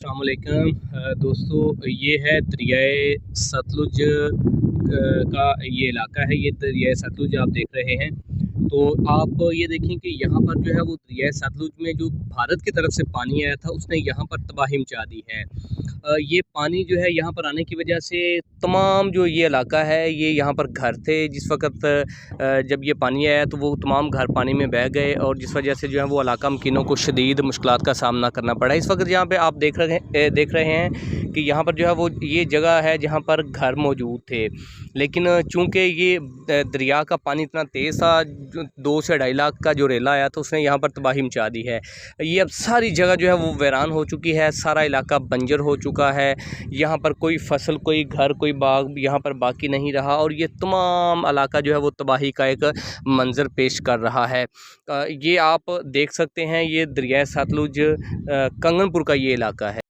अस्सलाम वालेकुम दोस्तों, ये है दरियाए सतलुज का ये इलाका है। ये दरियाए सतलुज आप देख रहे हैं। तो आप ये देखें कि यहाँ पर जो है वो दरियाए सतलुज में जो भारत की तरफ से पानी आया था उसने यहाँ पर तबाही मचा दी है। ये पानी जो है यहाँ पर आने की वजह से तमाम जो ये इलाका है, ये यहाँ पर घर थे जिस वक़्त जब ये पानी आया तो वो तमाम घर पानी में बह गए और जिस वजह से जो है वो इलाका मकीनों को शदीद मुश्किलात का सामना करना पड़ा। इस वक्त यहाँ पे आप देख रहे हैं कि यहाँ पर जो है वो ये जगह है जहाँ पर घर मौजूद थे, लेकिन चूँकि ये दरिया का पानी इतना तेज़ था, 2 से 2.5 लाख का जो रेला आया था उसने यहाँ पर तबाही मचा दी है। ये अब सारी जगह जो है वो वीरान हो चुकी है, सारा इलाका बंजर हो चुका है। यहाँ पर कोई फसल, कोई घर, कोई बाग यहाँ पर बाकी नहीं रहा और ये तमाम इलाका जो है वो तबाही का एक मंज़र पेश कर रहा है। ये आप देख सकते हैं, ये दरियाए सतलुज कंगनपुर का ये इलाका है।